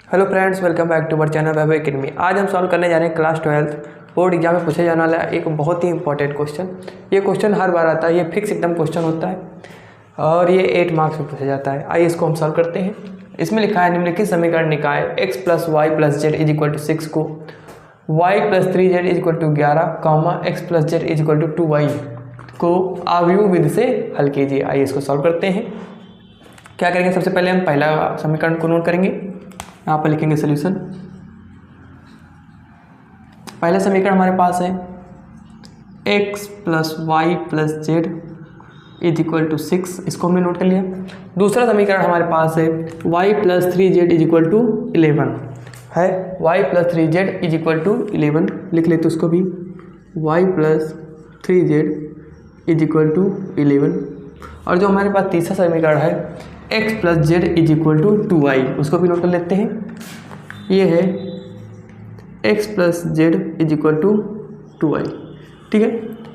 Hello friends, welcome back to our channel Vaibhav academy. आज हम solve करने जा रहे हैं क्लास 12 बोर्ड एग्जाम में पूछे जाने वाला एक बहुत ही इंपॉर्टेंट क्वेश्चन। ये क्वेश्चन हर बार आता है, ये फिक्स एकदम क्वेश्चन होता है और ये 8 मार्क्स में पूछा जाता है। आइए इसको हम सॉल्व करते हैं। इसमें लिखा है निम्नलिखित समीकरण निकाय x + y + z = 6 को y + 3z = 11, x + z = 2y को आव्यूह विधि से हल कीजिए। आइए इसको सॉल्व करते हैं। क्या करेंगे, सबसे पहले हम पहला समीकरण को नोट करेंगे। यहाँ पर लिखेंगे सॉल्यूशन। पहला समीकरण हमारे पास है x + y + z = 6, इसको हमने नोट कर लिया। दूसरा समीकरण हमारे पास है y + 3z = 11 है। y + 3z = 11 लिख लेते उसको भी, y + 3z = 11। और जो हमारे पास तीसरा समीकरण है x + z = 2y, उसको भी नोट कर लेते हैं। ये है x + z = 2y। ठीक है,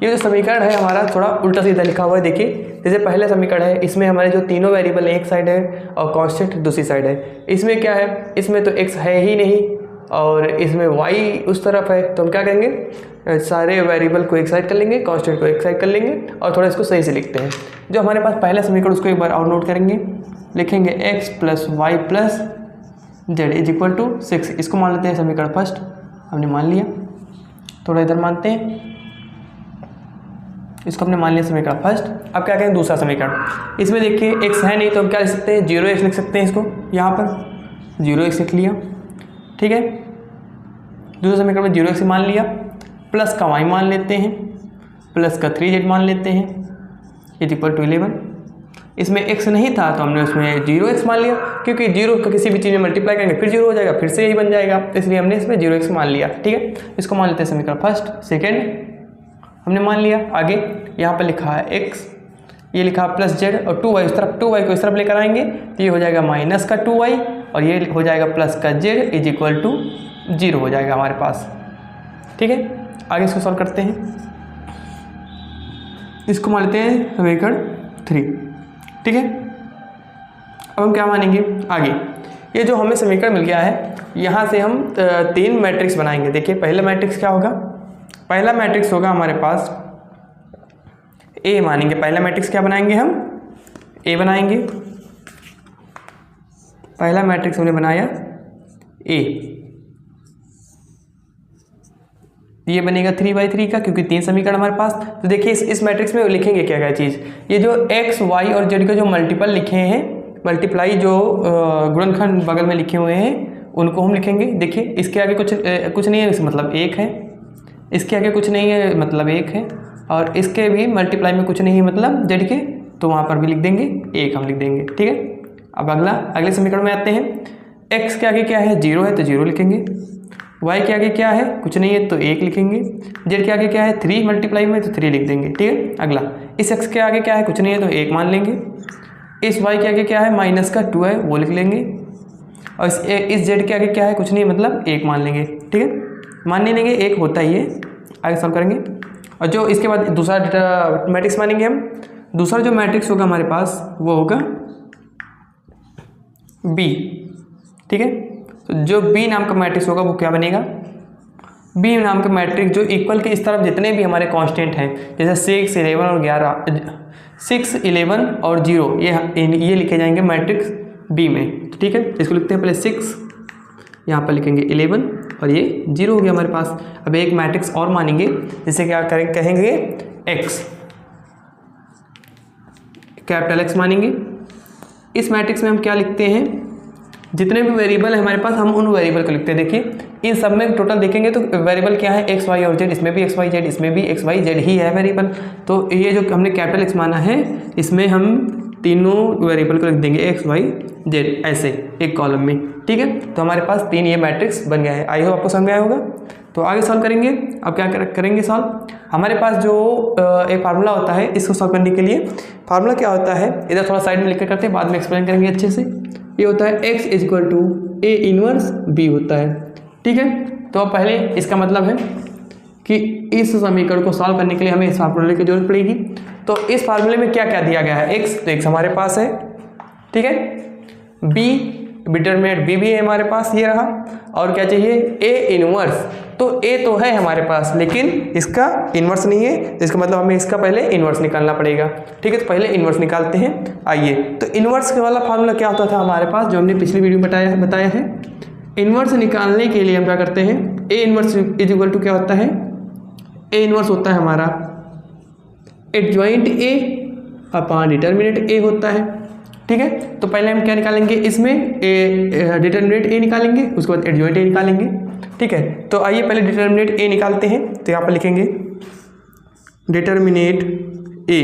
ये जो समीकरण है हमारा थोड़ा उल्टा सीधा लिखा हुआ है। देखिए, जैसे पहला समीकरण है, इसमें हमारे जो तीनों वेरिएबल एक साइड है और कांस्टेंट दूसरी साइड है। इसमें क्या है, इसमें तो x है ही नहीं और इसमें y उस तरफ है। तो हम क्या करेंगे, सारे वेरिएबल को एक साइड कर लेंगे, कांस्टेंट को एक साइड कर लेंगे और थोड़ा इसको सही से लिखते हैं। जो हमारे पास पहला समीकरण उसको एक बार और नोट करेंगे। लिखेंगे x + y + z = 6, इसको मान लेते हैं समीकरण फर्स्ट। हमने मान लिया, थोड़ा इधर मानते हैं, इसको हमने मान लिया समीकरण फर्स्ट। अब क्या करें, दूसरा समीकरण। इसमें देखिए x है नहीं तो हम क्या लिख सकते हैं, 0x लिख सकते हैं। इसको यहाँ पर 0x लिख लिया। ठीक है, दूसरे समीकरण में 0x मान लिया, प्लस का y मान लेते हैं, प्लस का 3z मान लेते हैं, = 11। इसमें x नहीं था तो हमने उसमें 0x मान लिया, क्योंकि 0 का किसी भी चीज़ में मल्टीप्लाई करेंगे फिर 0 हो जाएगा, फिर से यही बन जाएगा, तो इसलिए हमने इसमें 0x मान लिया। ठीक है, इसको मान लेते हैं समीकरण फर्स्ट। सेकेंड हमने मान लिया। आगे यहाँ पर लिखा है x, ये लिखा +z और 2y, उस तरफ 2y को इस तरफ लेकर आएंगे तो ये हो जाएगा -2y और ये हो जाएगा +z = 0 हो जाएगा हमारे पास। ठीक है, आगे इसको सॉल्व करते हैं। इसको मान लेते हैं समीकरण 3। ठीक है, अब हम क्या मानेंगे आगे। ये जो हमें समीकरण मिल गया है, यहाँ से हम 3 मैट्रिक्स बनाएंगे। देखिए पहला मैट्रिक्स क्या होगा, पहला मैट्रिक्स होगा हमारे पास A मानेंगे। पहला मैट्रिक्स क्या बनाएंगे, हम A बनाएंगे। पहला मैट्रिक्स हमने बनाया A, ये बनेगा 3/3 का, क्योंकि 3 समीकरण हमारे पास। तो देखिए इस मैट्रिक्स में लिखेंगे क्या क्या चीज़, ये जो x, y और z के जो मल्टीपल लिखे हैं, मल्टीप्लाई जो गुणनखंड बगल में लिखे हुए हैं उनको हम लिखेंगे। देखिए इसके आगे कुछ नहीं है, मतलब 1 है, इसके आगे कुछ नहीं है मतलब 1 है, और इसके भी मल्टीप्लाई में कुछ नहीं है मतलब z के, तो वहाँ पर भी लिख देंगे 1 हम लिख देंगे। ठीक है, अब अगले समीकरण में आते हैं। x के आगे क्या है, 0 है तो 0 लिखेंगे, y के आगे क्या है, कुछ नहीं है तो 1 लिखेंगे, z के आगे क्या है 3 मल्टीप्लाई में तो 3 लिख देंगे। ठीक है, अगला इस x के आगे क्या है, कुछ नहीं है तो 1 मान लेंगे, इस y के आगे क्या है -2 है वो लिख लेंगे, और इस z के आगे क्या है, कुछ नहीं मतलब 1 मान लेंगे। ठीक है, मान नहीं लेंगे, 1 होता ही है। आगे सॉल्व करेंगे और जो इसके बाद दूसरा मैट्रिक्स मानेंगे हम। दूसरा जो मैट्रिक्स होगा हमारे पास वो होगा B। ठीक है, तो जो B नाम का मैट्रिक्स होगा वो क्या बनेगा, B नाम का मैट्रिक्स जो इक्वल के इस तरफ जितने भी हमारे कांस्टेंट हैं, जैसे 6, 11 और 11, 6, 11 और 0, ये लिखे जाएंगे मैट्रिक्स B में। ठीक है, इसको लिखते हैं पहले 6, यहाँ पर लिखेंगे 11 और ये 0 हो गया हमारे पास। अब एक मैट्रिक्स और मानेंगे, जिसे क्या कहेंगे x, कैपिटल X मानेंगे। इस मैट्रिक्स में हम क्या लिखते हैं, जितने भी वेरिएबल है हमारे पास हम उन वेरिएबल को लिखते हैं। देखिए इन सब में टोटल देखेंगे तो वेरिएबल क्या है, x, y और z, इसमें भी x, y, z, इसमें भी x, y, z ही है वेरिएबल। तो ये जो हमने कैपिटल X माना है, इसमें हम तीनों वेरिएबल को लिख देंगे x, y, z ऐसे एक कॉलम में। ठीक है, तो हमारे पास 3 ये मैट्रिक्स बन गया है। आई होप आपको समझ में आया होगा। तो आगे सॉल्व करेंगे। अब क्या करेंगे सॉल्व, हमारे पास जो एक फार्मूला होता है इसको सॉल्व करने के लिए। फार्मूला क्या होता है, इधर थोड़ा साइड में लिख कर करते हैं, बाद में एक्सप्लेन करेंगे अच्छे से। ये होता है x = A 1 B होता है। ठीक है, तो अब पहले इसका मतलब है कि इस समीकरण को सॉल्व करने के लिए हमें इस फार्मूले की जरूरत पड़ेगी। तो इस फार्मूले में क्या क्या दिया गया है, x, तो x हमारे पास है। ठीक है, b डिटरमिनेंट बी भी है हमारे पास, ये रहा। और क्या चाहिए, ए इनवर्स। तो ए तो है हमारे पास लेकिन इसका इन्वर्स नहीं है, इसका मतलब हमें इसका पहले इन्वर्स निकालना पड़ेगा। ठीक है, तो पहले इन्वर्स निकालते हैं। आइए, तो इन्वर्स वाला फार्मूला क्या होता था हमारे पास, जो हमने पिछली वीडियो में बताया है। इन्वर्स निकालने के लिए हम क्या करते हैं, A inverse is equal to क्या होता है, ए इन्वर्स होता है हमारा adjoint A upon determinant A होता है। ठीक है, तो पहले हम क्या निकालेंगे, इसमें ए डिटरमिनेंट ए निकालेंगे, उसके बाद एडजॉइंट ए निकालेंगे। ठीक है, तो आइए पहले डिटरमिनेंट ए निकालते हैं। तो यहाँ पर लिखेंगे determinant A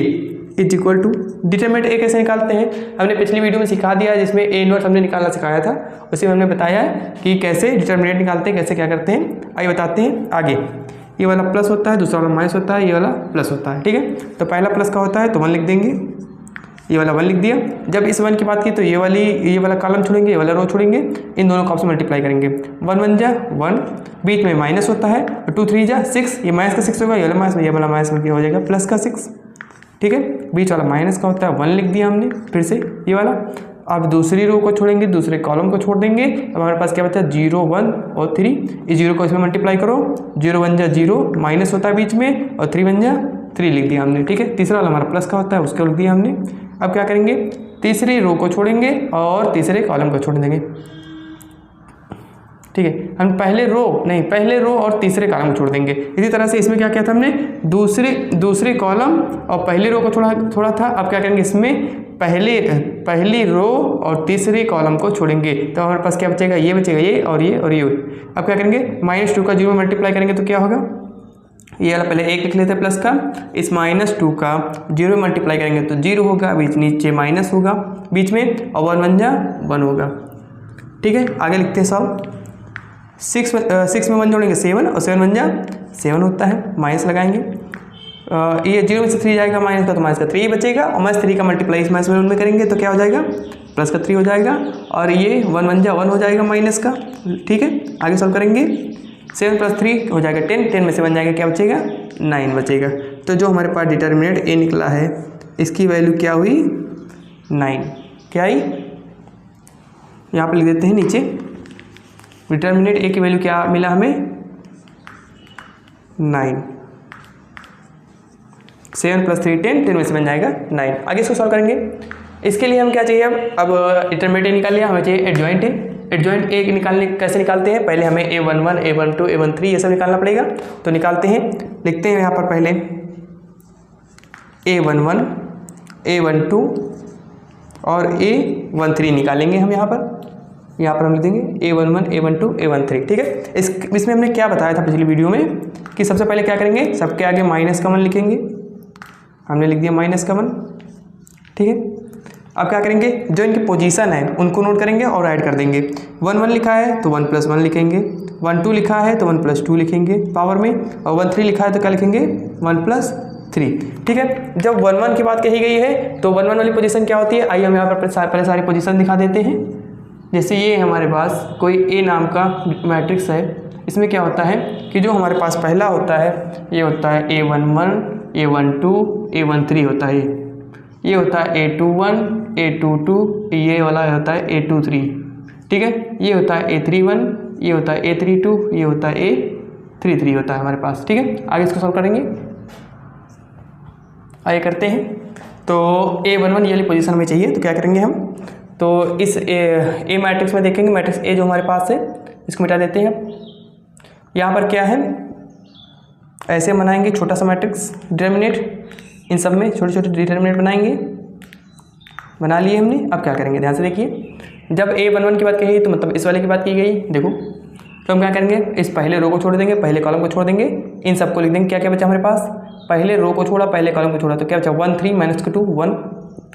is equal to, determinant A कैसे निकालते हैं हमने पिछली वीडियो में सिखा दिया, जिसमें ए इनवर्स हमने निकालना सिखाया था। उसी में हमने बताया है कि कैसे डिटरमिनेंट निकालते हैं, कैसे क्या करते हैं। आइए बताते हैं आगे। ये वाला प्लस होता है, दूसरा वाला माइनस होता है, ये वाला प्लस होता है। ठीक है, तो पहला प्लस का होता है तो 1 लिख देंगे, ये वाला 1 लिख दिया। जब इस 1 की बात की तो ये वाला कॉलम छोड़ेंगे, ये वाला रो छोड़ेंगे, इन दोनों को आपसे मल्टीप्लाई करेंगे। 1 1 जा 1, बीच में माइनस होता है, 2 3 जा 6, ये माइनस का 6 होगा, ये वाला माइनस में क्या हो जाएगा, प्लस का 6। ठीक है, बीच वाला माइनस का होता है 1 लिख दिया हमने, फिर से ये वाला। अब दूसरी रो को छोड़ेंगे, दूसरे कॉलम को छोड़ देंगे। अब हमारे पास क्या बचा, 0 1 और 3। इस 0 को इसमें मल्टीप्लाई करो, 0 1 जा 0, माइनस होता है बीच में, और 3 1 जा 3 लिख दिया हमने। ठीक है, तीसरा वाला हमारा प्लस का होता है, उसको लिख दिया हमने। अब क्या करेंगे, तीसरी रो को छोड़ेंगे और तीसरे कॉलम को छोड़ देंगे। ठीक है, हम पहले रो और तीसरे कॉलम को छोड़ देंगे। इसी तरह से इसमें क्या किया था हमने, दूसरे कॉलम और पहली रो को छोड़ा था। अब क्या करेंगे, इसमें पहली रो और तीसरे कॉलम को छोड़ेंगे, तो हमारे पास क्या बचेगा, ये बचेगा, ये और ये और ये। अब क्या करेंगे, -2 का 0 में मल्टीप्लाई करेंगे तो क्या होगा, ये वाला पहले 1 लिख लेते हैं प्लस का, इस -2 का 0 में मल्टीप्लाई करेंगे तो 0 होगा, बीच नीचे माइनस होगा बीच में, और 1 1 जा 1 होगा। ठीक है, आगे लिखते हैं सब। 6 में 1 जोड़ेंगे 7, और 7 1 जा 7 होता है, माइनस लगाएंगे। ये 0 में से 3 जाएगा माइनस का, तो माइनस का 3 बचेगा, और -3 का मल्टीप्लाई इस माइनस में करेंगे तो क्या हो जाएगा, प्लस का 3 हो जाएगा, और ये 1 1 जा 1 हो जाएगा माइनस का। ठीक है, आगे सॉल्व करेंगे, 7 + 3 हो जाएगा 10, 10 में से 1 जाएगा, क्या बचेगा, 9 बचेगा। तो जो हमारे पास डिटरमिनेंट ए निकला है, इसकी वैल्यू क्या हुई, 9। क्या आई, यहाँ पर लिख देते हैं नीचे, डिटरमिनेंट ए की वैल्यू क्या मिला हमें, 9। 7 + 3 10, 10 में से 1 जाएगा 9। आगे इसको सॉल्व करेंगे। इसके लिए हम क्या चाहिए, अब डिटरमिनेंट ए निकाल लिया, हमें चाहिए एडजॉइंट ए। एडजॉइंट ए निकालने कैसे निकालते हैं, पहले हमें A11 A12 A13 ये सब निकालना पड़ेगा। तो निकालते हैं, लिखते हैं यहाँ पर पहले A11 A12 और A13 निकालेंगे हम यहाँ पर हम लिख देंगे A11 A12 A13। ठीक है, इसमें हमने क्या बताया था पिछली वीडियो में कि सबसे पहले क्या करेंगे, सबके आगे -1 लिखेंगे, हमने लिख दिया -1। ठीक है, अब क्या करेंगे, जो इनकी पोजीशन है उनको नोट करेंगे और ऐड कर देंगे। 1 1 लिखा है तो 1 + 1 लिखेंगे, 1 2 लिखा है तो 1 + 2 लिखेंगे पावर में, और 1 3 लिखा है तो क्या लिखेंगे, 1 + 3। ठीक है, जब 1 1 की बात कही गई है तो 1 1 वाली पोजीशन क्या होती है, आइए हम यहाँ पर पहले सारी पोजीशन दिखा देते हैं। जैसे ये हमारे पास कोई ए नाम का मैट्रिक्स है, इसमें क्या होता है कि जो हमारे पास पहला होता है ये होता है A11 A12 A13 होता है, ये होता है A21 A22, ये वाला होता है A23। ठीक है, ये होता है A31, ये होता है A32, ये होता है A33 होता है हमारे पास। ठीक है, आगे इसको सॉल्व करेंगे, आगे करते हैं। तो A11 ये वाली पोजीशन में चाहिए, तो क्या करेंगे हम, तो इस ए मैट्रिक्स में देखेंगे, मैट्रिक्स ए जो हमारे पास है इसको मिटा देते हैं। यहाँ पर क्या है, ऐसे बनाएंगे छोटा सा मैट्रिक्स डिटरमिनेंट, इन सब में छोटे छोटे डिटरमिनेंट बनाएंगे, बना लिए हमने। अब क्या करेंगे, ध्यान से देखिए, जब A11 की बात कही तो मतलब इस वाले की बात की गई, देखो तो हम क्या करेंगे, इस पहले रो को छोड़ देंगे, पहले कॉलम को छोड़ देंगे, इन सबको लिख देंगे। क्या क्या बचा हमारे पास, पहले रो को छोड़ा, पहले कॉलम को छोड़ा, तो क्या बचा 1 3 -2 1,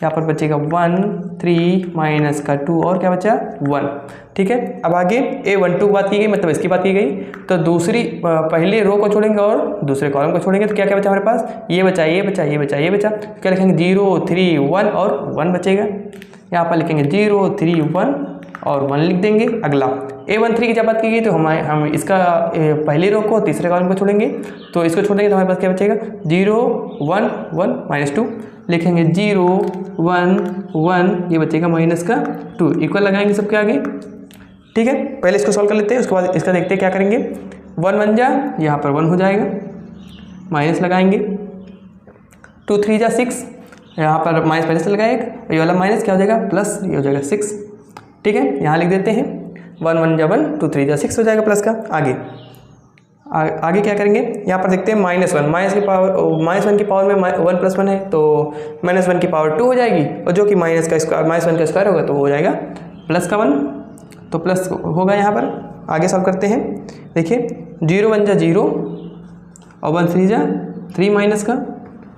यहाँ पर बचेगा 1 3 -2 और क्या बचा 1। ठीक है, अब आगे A12 की बात की गई, मतलब इसकी बात की गई, तो दूसरी पहले रो को छोड़ेंगे और दूसरे कॉलम को छोड़ेंगे, तो क्या क्या बचा हमारे पास, ये बचा ये बचा ये बचा ये बचा, क्या लिखेंगे 0 3 1 और 1 बचेगा। यहाँ पर लिखेंगे 0 3 1 और 1 लिख देंगे। अगला A13 की जब बात की गई तो हम इसका पहली रो को तीसरे कॉलम को छोड़ेंगे, तो इसको छोड़ देंगे तो हमारे पास क्या बचेगा 0 1 1 -2, लिखेंगे 0 1 1, ये बचेगा माइनस का 2, इक्वल लगाएंगे सबके आगे। ठीक है, पहले इसको सॉल्व कर लेते हैं, उसके बाद इसका देखते हैं क्या करेंगे। 1 1 जा, यहाँ पर 1 हो जाएगा, माइनस लगाएंगे। 2 3 जा 6, यहाँ पर माइनस पहले से लगाए, ये वाला माइनस क्या हो जाएगा प्लस, ये हो जाएगा 6। ठीक है, यहाँ लिख देते हैं 1 1 जा 1, 2 3 जा 6 हो जाएगा प्लस का। आगे क्या करेंगे, यहाँ पर देखते हैं -1, माइनस की पावर -1 की पावर में 1 + 1 है तो -1 की पावर 2 हो जाएगी, और जो कि -1 का स्क्वायर होगा तो वो हो जाएगा प्लस का 1, तो प्लस होगा यहाँ पर। आगे सॉल्व करते हैं, देखिए 0 1 जा 0 और 1 3 जा 3 माइनस का।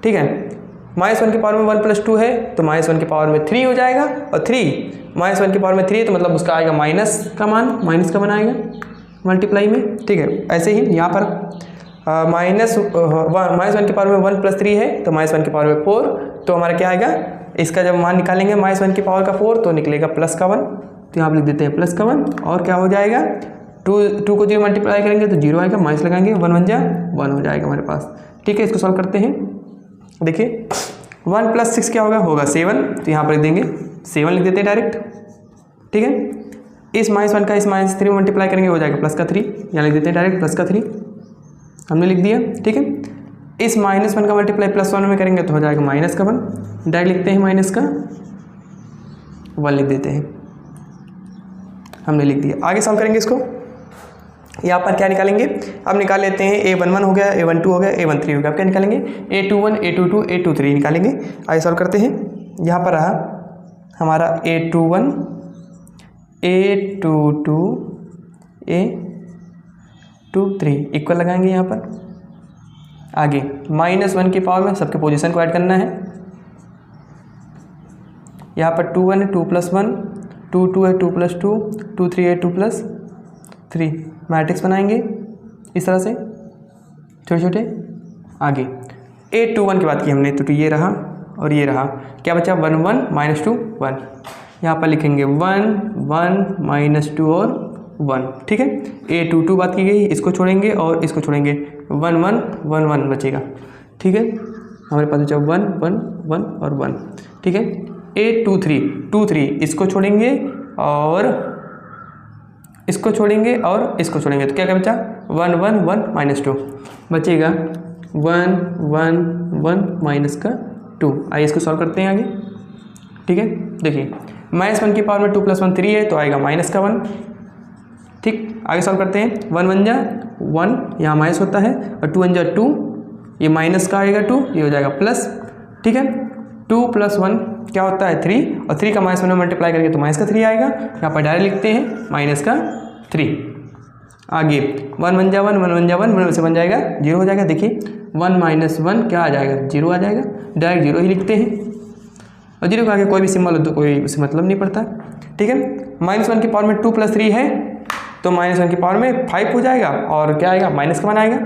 ठीक है, -1 की पावर में 1 + 2 है तो -1 की पावर में 3 हो जाएगा, और 3 -1 की पावर में 3 है तो मतलब उसका आएगा माइनस का मान आएगा मल्टीप्लाई में। ठीक है, ऐसे ही यहाँ पर -1 की पावर में 1 + 3 है तो -1 की पावर में 4, तो हमारा क्या आएगा, इसका जब मान निकालेंगे -1 की पावर का 4 तो निकलेगा प्लस का 1, तो यहाँ पर लिख देते हैं प्लस का 1। और क्या हो जाएगा, 2 को 0 मल्टीप्लाई करेंगे तो 0 आएगा, माइनस लगाएंगे 1 1 जा 1 हो जाएगा हमारे पास। ठीक है, इसको सॉल्व करते हैं, देखिए 1 + 6 क्या होगा 7, तो यहाँ पर लिख देंगे 7 लिख देते हैं डायरेक्ट। ठीक है, इस -1 का इस -3 में मल्टीप्लाई करेंगे हो जाएगा प्लस का 3, यहाँ लिख देते हैं डायरेक्ट प्लस का 3, हमने लिख दिया। ठीक है, इस -1 का मल्टीप्लाई +1 में करेंगे तो हो जाएगा माइनस का 1, डायरेक्ट लिखते हैं माइनस का 1 लिख देते हैं, हमने लिख दिया। आगे सॉल्व करेंगे इसको, यहाँ पर क्या निकालेंगे, अब निकाल लेते हैं A11 हो गया, A12 हो गया, A13 हो गया। अब क्या निकालेंगे, A21 A22 A23 निकालेंगे। आगे सॉल्व करते हैं, यहाँ पर रहा हमारा A21 A22 A23 इक्वल लगाएंगे यहाँ पर। आगे -1 की पावर में सबके पोजीशन को ऐड करना है, यहाँ पर 2 1 है 2 + 1, 2 2 है 2 + 2, 2 3 है 2 + 3, मैट्रिक्स बनाएंगे इस तरह से छोटे छोटे। आगे A21 की बात की हमने तो ये रहा और ये रहा, क्या बचा 1 1 -2 1, यहाँ पर लिखेंगे 1 1 -2 और 1। ठीक है, A22 बात की गई, इसको छोड़ेंगे और इसको छोड़ेंगे, 1 1 1 1 बचेगा। ठीक है, हमारे पास बचा 1 1 1 और 1। ठीक है, A23 23 इसको छोड़ेंगे और इसको छोड़ेंगे और इसको छोड़ेंगे तो क्या क्या बचा 1 1 1 -2 बचेगा 1 1 1 -2। आइए इसको सॉल्व करते हैं आगे। ठीक है, देखिए -1 की पावर में 2 + 1 3 है तो आएगा माइनस का 1। ठीक, आगे सॉल्व करते हैं, 1 1 जा 1, यहाँ माइनस होता है, और 2 1 जा 2, ये माइनस का आएगा 2, ये हो जाएगा प्लस। ठीक है, 2 + 1 क्या होता है 3, और 3 का -1 में मल्टीप्लाई करेंगे तो -3 आएगा, यहाँ पर डायरेक्ट लिखते हैं -3। आगे 1 1 जा 1, 1 1 जा 1, 1 से बन जाएगा 0 हो जाएगा। देखिए 1 - 1 क्या आ जाएगा 0 आ जाएगा, डायरेक्ट 0 ही लिखते हैं, और 0 के आगे कोई भी सिंबल हो तो कोई उसे मतलब नहीं पड़ता। ठीक है, -1 की पावर में 2 + 3 है तो -1 की पावर में 5 हो जाएगा, और क्या आएगा -1 आएगा,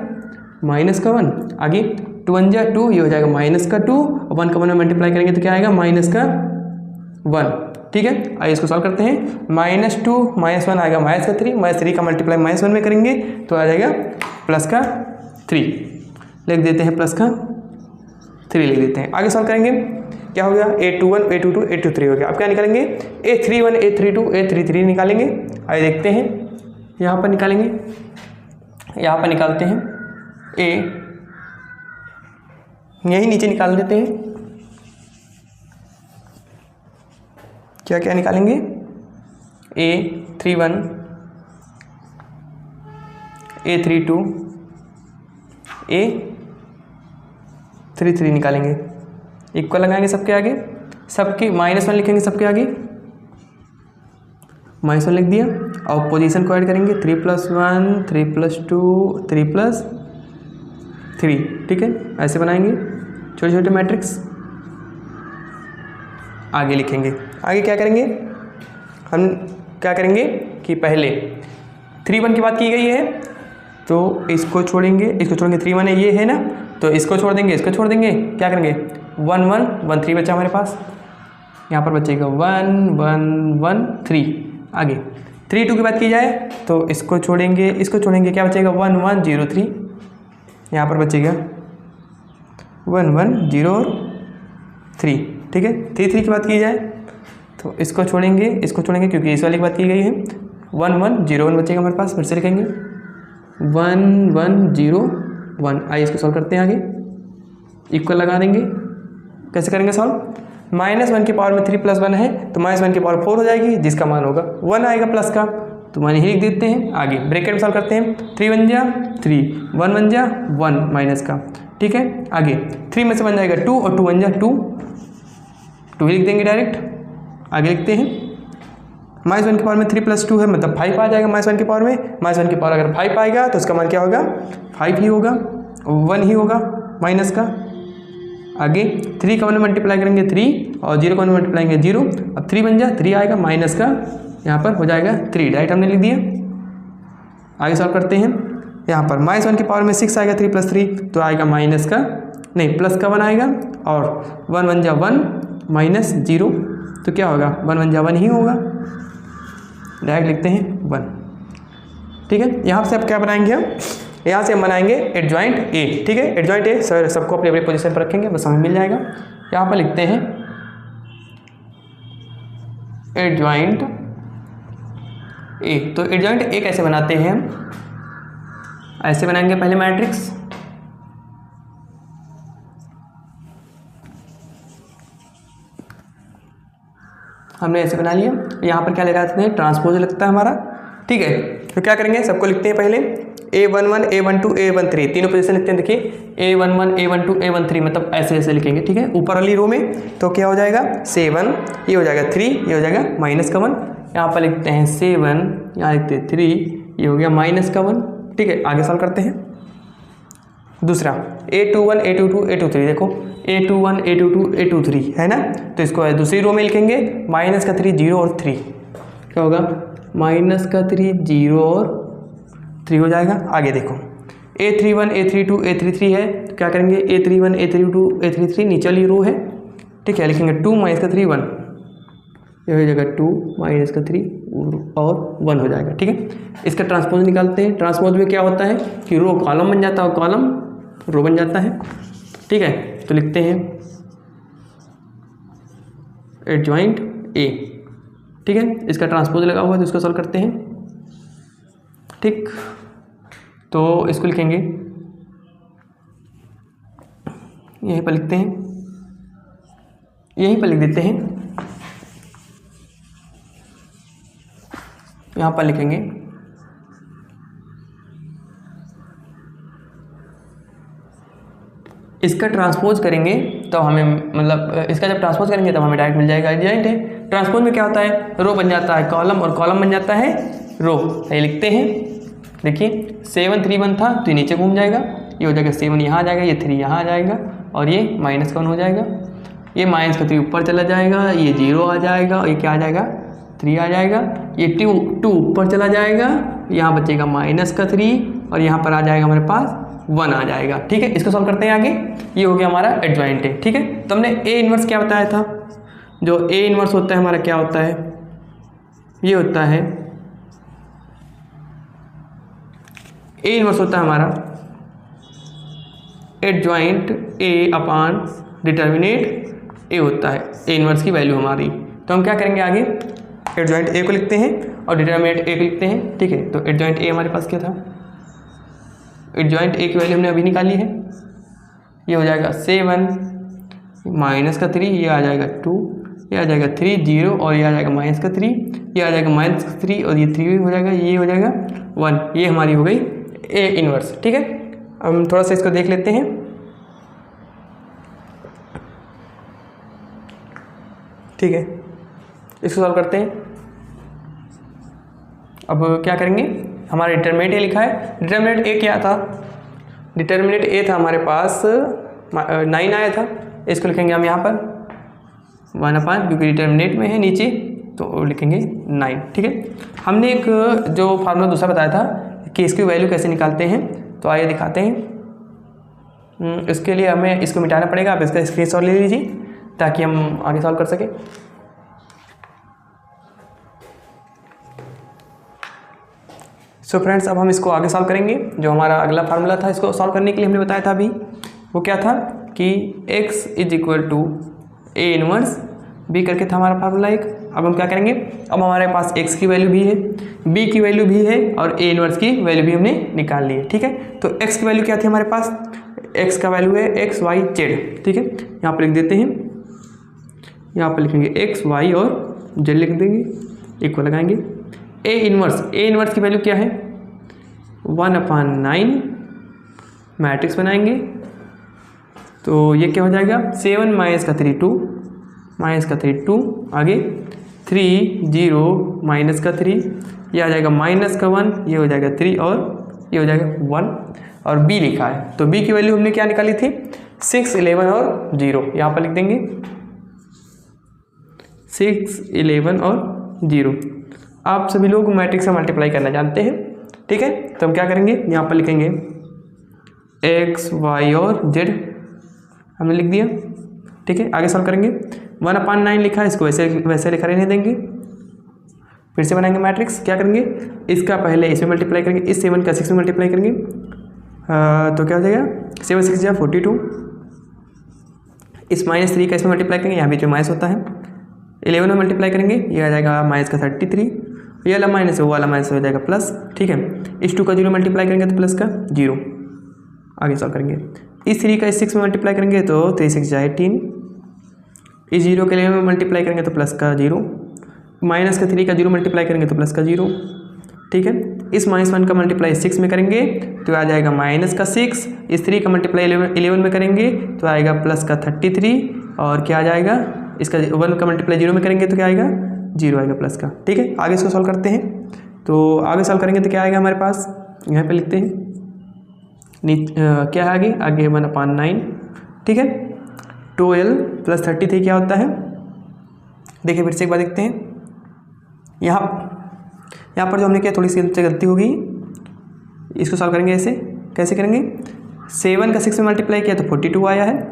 -1। आगे 2 1 जा 2, ये हो जाएगा -2, और 1 का 1 में मल्टीप्लाई करेंगे तो क्या आएगा -1। ठीक है, आइए इसको सॉल्व करते हैं, -2 -1 आएगा -3, -3 का मल्टीप्लाई -1 में करेंगे तो आ जाएगा +3, लिख देते हैं +3 लिख देते हैं। आगे सॉल्व करेंगे, क्या हो गया A21 A22 A23 हो गया। अब क्या निकालेंगे, A31 A32 A33 निकालेंगे। आइए देखते हैं, यहाँ पर निकालेंगे, यहाँ पर निकालते हैं A, यही नीचे निकाल देते हैं, क्या क्या निकालेंगे, A31 A32 A33 निकालेंगे, इक्वल लगाएंगे सबके आगे, सबके -1 लिखेंगे सबके आगे, -1 लिख दिया, और पोजीशन को ऐड करेंगे 3 + 1 3 + 2 3 + 3। ठीक है, ऐसे बनाएंगे छोटे छोटे मैट्रिक्स। आगे लिखेंगे, आगे क्या करेंगे, हम क्या करेंगे कि पहले 3 1 की बात की गई है तो इसको छोड़ेंगे, 3 1 है ये है ना, तो इसको छोड़ देंगे, इसको छोड़ देंगे, क्या करेंगे 1 1 1 3 बचा हमारे पास, यहाँ पर बचेगा 1 1 1 3। आगे 3 2 की बात की जाए तो इसको छोड़ेंगे, क्या बचेगा 1 1 0 3, यहाँ पर बचेगा 1 1 0 3, ठीक है। 3 की बात की जाए तो इसको छोड़ेंगे क्योंकि इस वाली की बात की गई है। 1 1 0 1 बचेगा हमारे पास, फिर से लिखेंगे 1 1 0 1। आइए इसको सॉल्व करते हैं आगे, इक्वल लगा देंगे। कैसे करेंगे सॉल्व? -1 की पावर में 3 + 1 है तो -1 की पावर 4 हो जाएगी, जिसका मान होगा 1 आएगा प्लस का, तो मान ही लिख देते हैं। आगे ब्रैकेट में सॉल्व करते हैं, 3 1 जा 3, 1 1 जा 1 माइनस का, ठीक है। आगे 3 में से बन जाएगा 2 और 2 1 जा 2 ही लिख देंगे डायरेक्ट। आगे लिखते हैं -1 की पावर में 3 + 2 है मतलब 5 आ जाएगा। -1 की पावर में, -1 की पावर अगर 5 आएगा तो उसका मान क्या होगा? 5 ही होगा, 1 ही होगा माइनस का। आगे 3 का 1 मल्टीप्लाई करेंगे 3 और 0 का 1 मल्टीप्लाई करेंगे 0। अब 3 बन जा 3 आएगा माइनस का, यहाँ पर हो जाएगा 3, डायरेक्ट हमने लिख दिया। आगे सॉल्व करते हैं, यहाँ पर -1 की पावर में 6 आएगा 3 + 3 तो आएगा माइनस का, नहीं प्लस का 1 आएगा, और 1 1 जा 1 माइनस 0 तो क्या होगा? 1 1 जा 1 ही होगा, डायरेक्ट लिखते हैं 1, ठीक है। यहाँ से अब क्या बनाएंगे हम? यहाँ से हम बनाएंगे एडजॉइंट ए, ठीक है। एडजॉइंट ए सर सबको अपने अपने पोजीशन पर रखेंगे, बस हमें मिल जाएगा। यहाँ पर लिखते हैं एडजॉइंट ए। तो एडजॉइंट ए कैसे बनाते हैं हम? ऐसे बनाएंगे पहले मैट्रिक्स, हमने ऐसे बना लिया। यहाँ पर क्या लगाते हैं? ट्रांसपोज लगता है हमारा, ठीक है। तो क्या करेंगे? सबको लिखते हैं पहले A11 A12 A13, तीनों पोजीशन लिखते हैं। देखिए A11 A12 A13 मतलब ऐसे ऐसे लिखेंगे, ठीक है। ऊपर वाली रो में तो क्या हो जाएगा? 7, ये हो जाएगा 3, ये हो जाएगा माइनस का 1। यहाँ पर लिखते हैं 7, यहाँ लिखते हैं 3, ये हो गया माइनस का 1, ठीक है। आगे सॉल्व करते हैं। दूसरा A21 A22 A23, देखो A21 A22 A23 है ना, तो इसको दूसरी रो में लिखेंगे -3 0 और 3, क्या होगा? -3 0 और 3 हो जाएगा। आगे देखो A31 A32 A33 है तो क्या करेंगे? A31 A32 A33 नीचे वाली रो है, ठीक है। लिखेंगे 2 -3 1, ये हो जाएगा 2 -3 और 1 हो जाएगा, ठीक है। इसका ट्रांसपोज निकालते हैं। ट्रांसपोज में क्या होता है कि रो कॉलम बन जाता है और कॉलम रो बन जाता है, ठीक है। तो लिखते हैं एडजॉइंट ए, ठीक है। इसका ट्रांसपोज लगा हुआ है तो इसको सॉल्व करते हैं, ठीक। तो इसको लिखेंगे, यहीं पर लिखते हैं, यहीं पर लिख देते हैं, यहाँ पर लिखेंगे इसका ट्रांसपोज करेंगे तो हमें मतलब इसका जब ट्रांसपोज करेंगे तब हमें डायरेक्ट मिल जाएगा एडजॉइंट है। ट्रांसपोज में क्या होता है? रो बन जाता है कॉलम और कॉलम बन जाता है रो। ये लिखते हैं, देखिए 7 3 1 था तो ये नीचे घूम जाएगा, ये हो जाएगा 7 यहाँ आ जाएगा, ये 3 यहाँ आ जाएगा और ये -1 हो जाएगा। ये -3 ऊपर चला जाएगा, ये 0 आ जाएगा और ये क्या आ जाएगा? 3 आ जाएगा। ये 2 ऊपर चला जाएगा, यहाँ बचेगा -3 और यहाँ पर आ जाएगा हमारे पास 1 आ जाएगा, ठीक है। इसको सॉल्व करते हैं आगे। ये हो गया हमारा एडजॉइंट है, ठीक है। तो हमने ए इनवर्स क्या बताया था? जो ए इनवर्स होता है हमारा क्या होता है? ये होता है ए इनवर्स होता है हमारा एडजॉइंट ए अपॉन डिटर्मिनेट ए होता है ए इनवर्स की वैल्यू हमारी। तो हम क्या करेंगे आगे? एडजॉइंट ए को लिखते हैं और डिटर्मिनेट ए को लिखते हैं, ठीक है। तो एडजॉइंट ए हमारे पास क्या था? एडजॉइंट ए की वैल्यू हमने अभी निकाली है, ये हो जाएगा 7 -3, ये आ जाएगा 2, ये आ जाएगा 3 0 और ये आ जाएगा -3, ये आ जाएगा -3 और ये 3 हो जाएगा, ये हो जाएगा 1। ये हमारी हो गई ए इनवर्स, ठीक है। हम थोड़ा सा इसको देख लेते हैं, ठीक है। इसको सॉल्व करते हैं। अब क्या करेंगे? हमारा डिटर्मिनेट ए लिखा है। डिटर्मिनेट ए क्या था? डिटर्मिनेट ए था हमारे पास 9 आया था। इसको लिखेंगे हम यहाँ पर 1/, क्योंकि डिटर्मिनेट में है नीचे तो लिखेंगे 9, ठीक है। हमने एक जो फार्मूला दूसरा बताया था कि इसकी वैल्यू कैसे निकालते हैं, तो आइए दिखाते हैं। इसके लिए हमें इसको मिटाना पड़ेगा। आप इसका स्क्रीनशॉट ले लीजिए ताकि हम आगे सॉल्व कर सकें। सो फ्रेंड्स, अब हम इसको आगे सॉल्व करेंगे। जो हमारा अगला फार्मूला था इसको सॉल्व करने के लिए हमने बताया था अभी, वो क्या था कि x = ए इनवर्स बी करके था हमारा फार्मूला एक। अब हम क्या करेंगे, अब हमारे पास x की वैल्यू भी है, b की वैल्यू भी है और ए इनवर्स की वैल्यू भी हमने निकाल ली है। ठीक है, तो x की वैल्यू क्या थी हमारे पास, x का वैल्यू है x y z। ठीक है, यहाँ पर लिख देते हैं, यहाँ पर लिखेंगे x y और z लिख देंगे, इक्वल लगाएंगे। ए इनवर्स की वैल्यू क्या है 1/9, मैट्रिक्स बनाएंगे तो ये क्या हो जाएगा 7 माइनस का 3 2, माइनस का 3 2, आगे 3 0 माइनस का 3, ये आ जाएगा माइनस का 1, ये हो जाएगा 3 और ये हो जाएगा 1 और b लिखा है। तो b की वैल्यू हमने क्या निकाली थी 6 11 और 0, यहाँ पर लिख देंगे 6 11 और 0। आप सभी लोग मैट्रिक्स से मल्टीप्लाई करना जानते हैं। ठीक है, तो हम क्या करेंगे, यहाँ पर लिखेंगे x y और z हमने लिख दिया। ठीक है, आगे सॉल्व करेंगे 1/9 लिखा है, इसको वैसे लिखा रहने देंगे। फिर से बनाएंगे मैट्रिक्स, क्या करेंगे इसका पहले इसमें मल्टीप्लाई करेंगे, इस 7 का 6 में मल्टीप्लाई करेंगे तो क्या हो जाएगा 7 6 जा 42, इस -3 का इसमें मल्टीप्लाई करेंगे, यहाँ बीच में माइनस होता है, 11 में मल्टीप्लाई करेंगे, ये आ जाएगा माइनस का 33, ये वाला माइनस है वो वाला माइनस हो जाएगा प्लस। ठीक है, इस 2 का 0 मल्टीप्लाई करेंगे तो प्लस का 0, आगे सॉल्व करेंगे। इस 3 का इस 6 में मल्टीप्लाई करेंगे तो 3 6 जा 18, इस 0 के लिए में मल्टीप्लाई करेंगे तो प्लस का 0, माइनस का 3 का 0 मल्टीप्लाई करेंगे तो प्लस का 0। ठीक है, इस -1 का मल्टीप्लाई 6 में करेंगे तो आ जाएगा माइनस का 6, इस 3 का मल्टीप्लाई 11 में करेंगे तो आएगा प्लस का 33 और क्या आ जाएगा इसका 1 का मल्टीप्लाई 0 में करेंगे तो क्या आएगा 0 आएगा प्लस का। ठीक है, आगे इसको सॉल्व करते हैं, तो आगे सॉल्व करेंगे तो क्या आएगा हमारे पास, यहाँ पे लिखते हैं क्या है आगे 1/9। ठीक है, 12 + 33 क्या होता है, देखिए फिर से एक बार देखते हैं, यहाँ पर जो हमने किया थोड़ी सी गलती हो गई, इसको सॉल्व करेंगे ऐसे, कैसे करेंगे 7 का 6 में मल्टीप्लाई किया तो 42 आया है,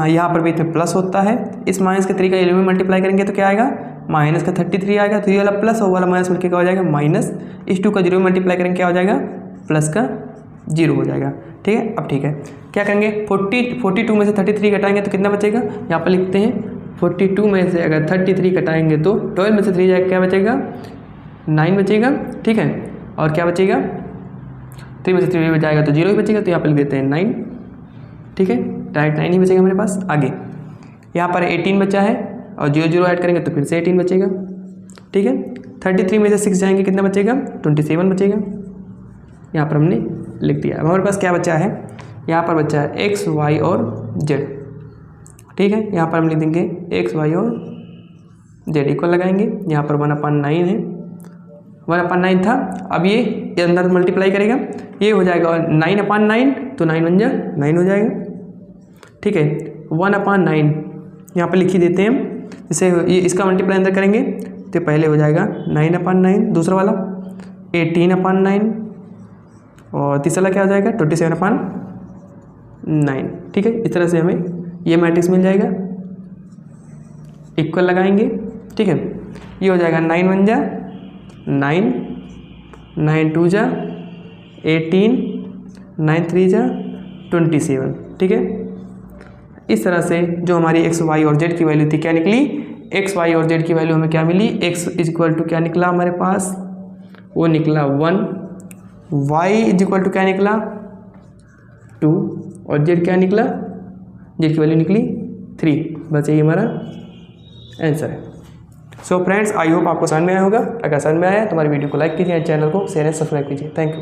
यहाँ पर बीच में प्लस होता है, इस माइनस का 3 का 11 में मल्टीप्लाई करेंगे तो क्या आएगा माइनस का 33 आएगा, तो ये वाला प्लस और वाला माइनस मिलकर क्या हो जाएगा माइनस, इस 2 का 0 में मल्टीप्लाई करेंगे क्या हो जाएगा प्लस का 0 हो जाएगा। ठीक है, अब ठीक है क्या करेंगे 42 में से 33 घटाएंगे तो कितना बचेगा, यहाँ पर लिखते हैं 42 में से अगर 33 घटाएंगे तो 12 में से 3 जाएगा क्या बचेगा 9 बचेगा। ठीक है, और क्या बचेगा 3 में से 3 बचाएगा तो 0 ही बचेगा, तो यहाँ पर लिख देते हैं 9। ठीक है, डायरेक्ट 9 ही बचेगा हमारे पास। आगे यहाँ पर 18 बचा है और 0 0 ऐड करेंगे तो फिर से 18 बचेगा। ठीक है, 33 में से 6 जाएंगे कितना बचेगा 27 बचेगा, यहाँ पर हमने लिख दिया। अब हमारे पास क्या बचा है, यहाँ पर बचा है x y और z। ठीक है, यहाँ पर हम लिख देंगे x y और z इक्वल लगाएंगे, यहाँ पर 1/9 है, 1/9 था, अब ये अंदर मल्टीप्लाई करेगा, ये हो जाएगा 9/9 तो 9 बन जा 9 हो जाएगा। ठीक है, 1/9 यहाँ पर लिख ही देते हैं हम, जैसे ये इसका मल्टीप्लाई अंदर करेंगे तो पहले हो जाएगा 9/9, दूसरा वाला 18/9 और तीसरा क्या हो जाएगा 27/9। ठीक है, इस तरह से हमें ये मैट्रिक्स मिल जाएगा, इक्वल लगाएंगे। ठीक है, ये हो जाएगा 9 1 जा 9, 9 2 जा 18, 9 3 जा 27। ठीक है, इस तरह से जो हमारी x y और z की वैल्यू थी क्या निकली, x y और z की वैल्यू हमें क्या मिली, x = क्या निकला हमारे पास, वो निकला 1, y = क्या निकला 2 और z क्या निकला, z की वैल्यू निकली 3। बस यही हमारा आंसर है। सो फ्रेंड्स, आई होप आपको समझ में आया होगा। अगर समझ में आया तो हमारी वीडियो को लाइक कीजिए, चैनल को शेयर एंड सब्सक्राइब कीजिए। Thank you.